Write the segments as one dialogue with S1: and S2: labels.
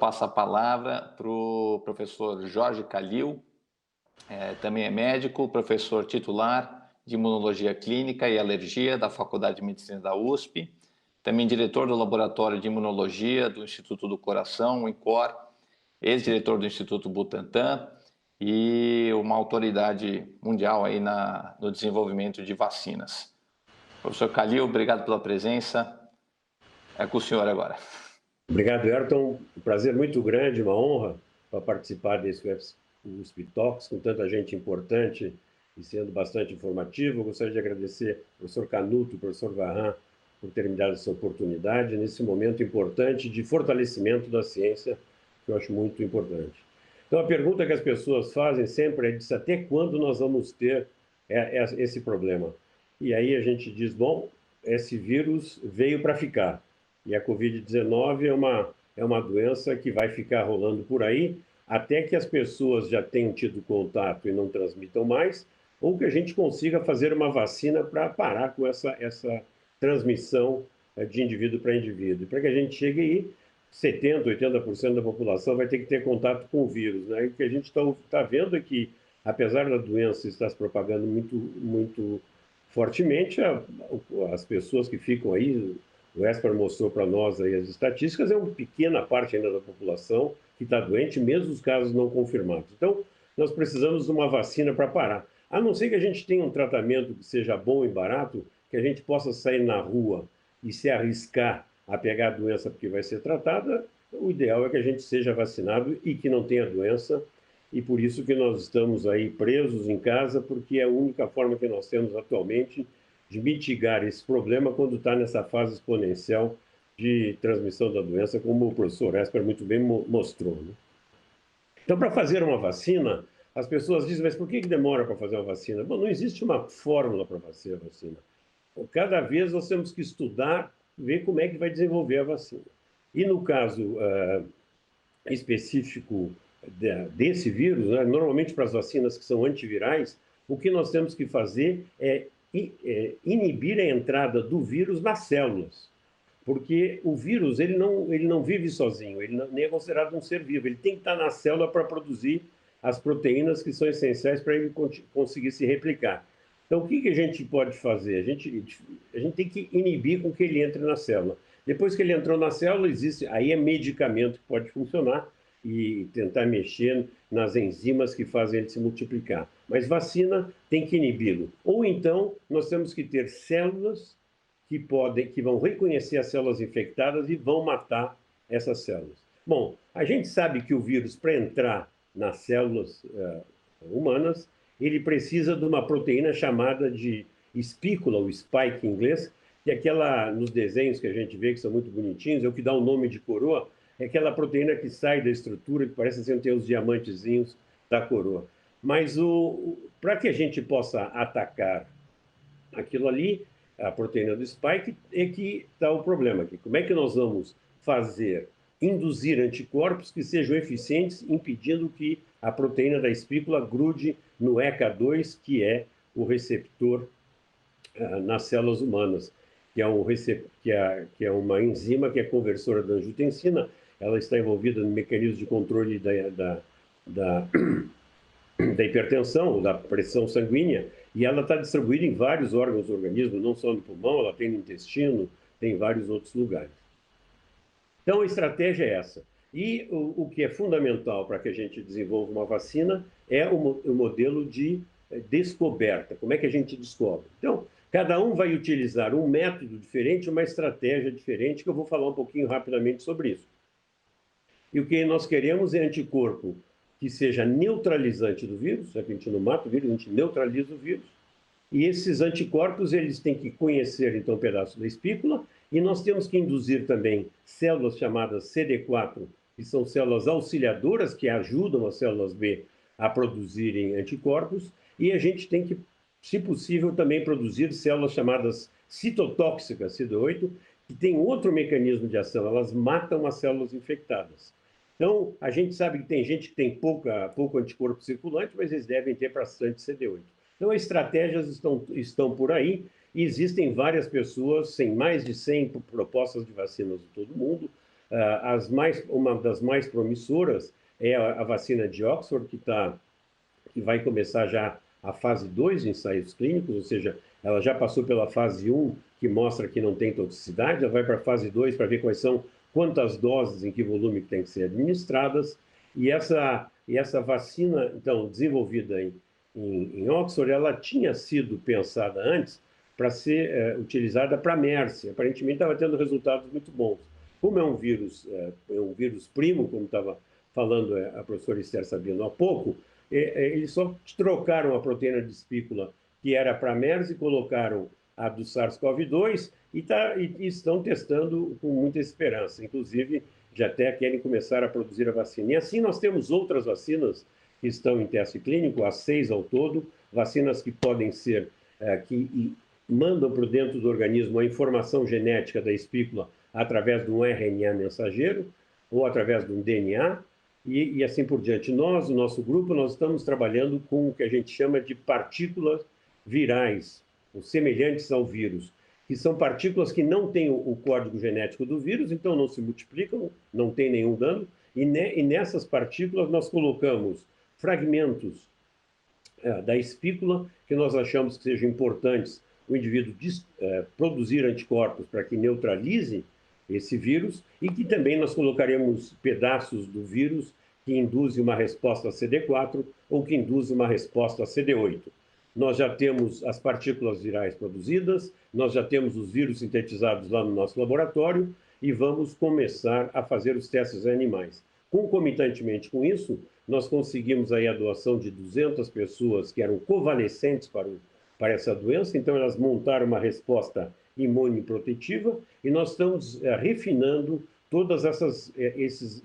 S1: passo a palavra para o professor Jorge Calil, também é médico, professor titular de Imunologia Clínica e Alergia da Faculdade de Medicina da USP, também diretor do Laboratório de Imunologia do Instituto do Coração, o INCOR, ex-diretor do Instituto Butantan e uma autoridade mundial aí no desenvolvimento de vacinas. Professor Calil, obrigado pela presença. É com o senhor agora.
S2: Obrigado, Ayrton. Um prazer muito grande, uma honra para participar desse USP Talks com tanta gente importante e sendo bastante informativo. Eu gostaria de agradecer ao professor Canuto, ao professor Varran, por terem me dado essa oportunidade nesse momento importante de fortalecimento da ciência, que eu acho muito importante. Então, a pergunta que as pessoas fazem sempre é até quando nós vamos ter esse problema? E aí a gente diz, bom, esse vírus veio para ficar. E a Covid-19 é uma doença que vai ficar rolando por aí até que as pessoas já tenham tido contato e não transmitam mais, ou que a gente consiga fazer uma vacina para parar com essa transmissão de indivíduo para indivíduo. E para que a gente chegue aí, 70%, 80% da população vai ter que ter contato com o vírus, né? E o que a gente está vendo é que, apesar da doença estar se propagando muito fortemente, as pessoas que ficam aí, o Esper mostrou para nós aí as estatísticas, é uma pequena parte ainda da população que está doente, mesmo os casos não confirmados. Então, nós precisamos de uma vacina para parar. A não ser que a gente tenha um tratamento que seja bom e barato, que a gente possa sair na rua e se arriscar a pegar a doença porque vai ser tratada, o ideal é que a gente seja vacinado e que não tenha doença. E por isso que nós estamos aí presos em casa, porque é a única forma que nós temos atualmente de mitigar esse problema quando está nessa fase exponencial de transmissão da doença, como o professor Esper muito bem mostrou, né? Então, para fazer uma vacina, as pessoas dizem, mas por que demora para fazer uma vacina? Bom, não existe uma fórmula para fazer a vacina. Cada vez nós temos que estudar, ver como é que vai desenvolver a vacina. E no caso específico desse vírus, né, normalmente para as vacinas que são antivirais, o que nós temos que fazer é inibir a entrada do vírus nas células. Porque o vírus ele não vive sozinho, nem é considerado um ser vivo, ele tem que estar na célula para produzir as proteínas que são essenciais para ele conseguir se replicar. Então, o que a gente pode fazer? A gente tem que inibir com que ele entre na célula. Depois que ele entrou na célula, aí é medicamento que pode funcionar e tentar mexer nas enzimas que fazem ele se multiplicar. Mas vacina tem que inibi-lo. Ou então, nós temos que ter células que vão reconhecer as células infectadas e vão matar essas células. Bom, a gente sabe que o vírus, para entrar nas células humanas, ele precisa de uma proteína chamada de espícula, ou spike em inglês, que é aquela, nos desenhos que a gente vê, que são muito bonitinhos, é o que dá o nome de coroa, é aquela proteína que sai da estrutura, que parece assim ter os diamantezinhos da coroa. Mas para que a gente possa atacar aquilo ali, a proteína do spike, é que está o problema aqui. Como é que nós vamos induzir anticorpos que sejam eficientes, impedindo que a proteína da espícula grude no ECA2, que é o receptor nas células humanas, que é uma enzima que é conversora da angiotensina. Ela está envolvida no mecanismo de controle da hipertensão, da pressão sanguínea, e ela está distribuída em vários órgãos do organismo, não só no pulmão, ela tem no intestino, tem em vários outros lugares. Então, a estratégia é essa. E o que é fundamental para que a gente desenvolva uma vacina é o modelo de descoberta. Como é que a gente descobre? Então, cada um vai utilizar um método diferente, uma estratégia diferente, que eu vou falar um pouquinho rapidamente sobre isso. E o que nós queremos é anticorpo que seja neutralizante do vírus, já que a gente não mata o vírus, a gente neutraliza o vírus. E esses anticorpos, eles têm que conhecer, então, um pedaço da espícula, e nós temos que induzir também células chamadas CD4, que são células auxiliadoras que ajudam as células B a produzirem anticorpos, e a gente tem que, se possível, também produzir células chamadas citotóxicas, CD8, que tem outro mecanismo de ação, elas matam as células infectadas. Então, a gente sabe que tem gente que tem pouco anticorpo circulante, mas eles devem ter bastante CD8. Então, as estratégias estão por aí, e existem várias pessoas, sem mais de 100 propostas de vacinas em todo o mundo, uma das mais promissoras é a vacina de Oxford, que vai começar já a fase 2 de ensaios clínicos, ou seja, ela já passou pela fase 1, que mostra que não tem toxicidade, ela vai para a fase 2 para ver quantas doses, em que volume que tem que ser administradas, e essa vacina, então, desenvolvida em Oxford, ela tinha sido pensada antes para ser utilizada para MERS, aparentemente estava tendo resultados muito bons. Como é um vírus primo, como estava falando a professora Esther Sabino há pouco, eles só trocaram a proteína de espícula que era para MERS e colocaram a do SARS-CoV-2 e estão testando com muita esperança. Inclusive, já até querem começar a produzir a vacina. E assim nós temos outras vacinas que estão em teste clínico, as 6 ao todo, vacinas que podem ser, que mandam para dentro do organismo a informação genética da espícula através de um RNA mensageiro ou através de um DNA, e assim por diante. Nós, o nosso grupo, nós estamos trabalhando com o que a gente chama de partículas virais, ou semelhantes ao vírus, que são partículas que não têm o código genético do vírus, então não se multiplicam, não tem nenhum dano, e nessas partículas nós colocamos fragmentos da espícula que nós achamos que sejam importantes o indivíduo produzir anticorpos para que neutralize esse vírus, e que também nós colocaremos pedaços do vírus que induzem uma resposta a CD4 ou que induzem uma resposta a CD8. Nós já temos as partículas virais produzidas, nós já temos os vírus sintetizados lá no nosso laboratório e vamos começar a fazer os testes em animais. Concomitantemente com isso, nós conseguimos aí a doação de 200 pessoas que eram convalescentes para essa doença, então elas montaram uma resposta imune protetiva, e nós estamos refinando todos esses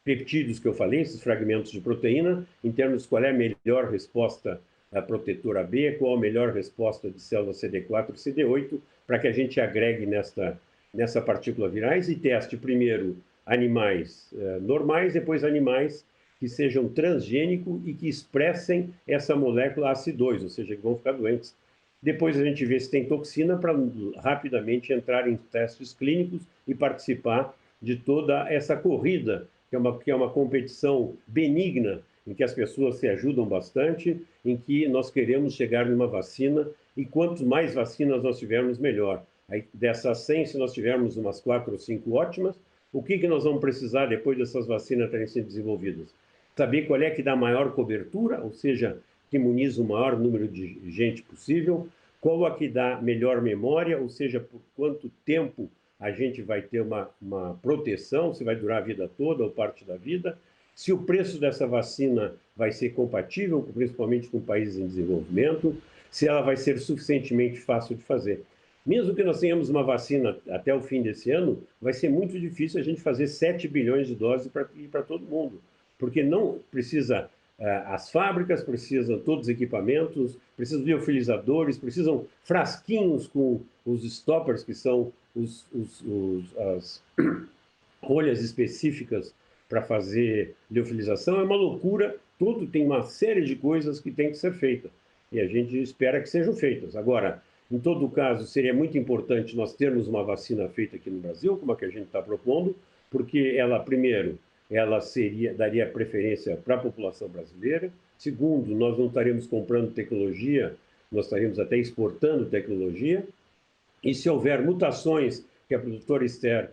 S2: peptídeos que eu falei, esses fragmentos de proteína, em termos de qual é a melhor resposta protetora B, qual a melhor resposta de células CD4 e CD8, para que a gente agregue nessa partícula virais e teste primeiro animais normais, depois animais que sejam transgênicos e que expressem essa molécula AC2, ou seja, que vão ficar doentes. Depois a gente vê se tem toxina para rapidamente entrar em testes clínicos e participar de toda essa corrida, que é uma competição benigna, em que as pessoas se ajudam bastante, em que nós queremos chegar numa vacina, e quanto mais vacinas nós tivermos, melhor. Aí, dessas 100, se nós tivermos umas 4 ou 5 ótimas, o que nós vamos precisar depois dessas vacinas terem sido desenvolvidas? Saber qual é que dá maior cobertura, ou seja, que imuniza o maior número de gente possível, qual a que dá melhor memória, ou seja, por quanto tempo a gente vai ter uma proteção, se vai durar a vida toda ou parte da vida, se o preço dessa vacina vai ser compatível, principalmente com países em desenvolvimento, se ela vai ser suficientemente fácil de fazer. Mesmo que nós tenhamos uma vacina até o fim desse ano, vai ser muito difícil a gente fazer 7 bilhões de doses para ir para todo mundo, porque não precisa, as fábricas precisam todos os equipamentos, precisam liofilizadores, precisam frasquinhos com os stoppers, que são as rolhas específicas para fazer liofilização. É uma loucura, tem uma série de coisas que tem que ser feita, e a gente espera que sejam feitas. Agora, em todo caso, seria muito importante nós termos uma vacina feita aqui no Brasil, como a que a gente está propondo, porque ela, primeiro, ela daria preferência para a população brasileira. Segundo, nós não estaremos comprando tecnologia, nós estaremos até exportando tecnologia. E se houver mutações que a doutora Esther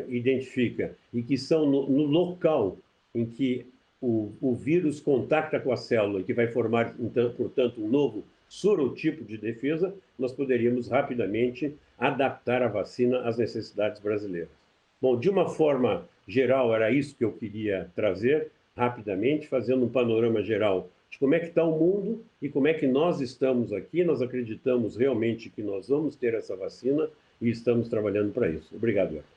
S2: identifica e que são no local em que o vírus contacta com a célula e que vai formar, então, portanto, um novo sorotipo de defesa, nós poderíamos rapidamente adaptar a vacina às necessidades brasileiras. Bom, de uma forma geral, era isso que eu queria trazer rapidamente, fazendo um panorama geral de como é que está o mundo e como é que nós estamos aqui. Nós acreditamos realmente que nós vamos ter essa vacina e estamos trabalhando para isso. Obrigado, Eva.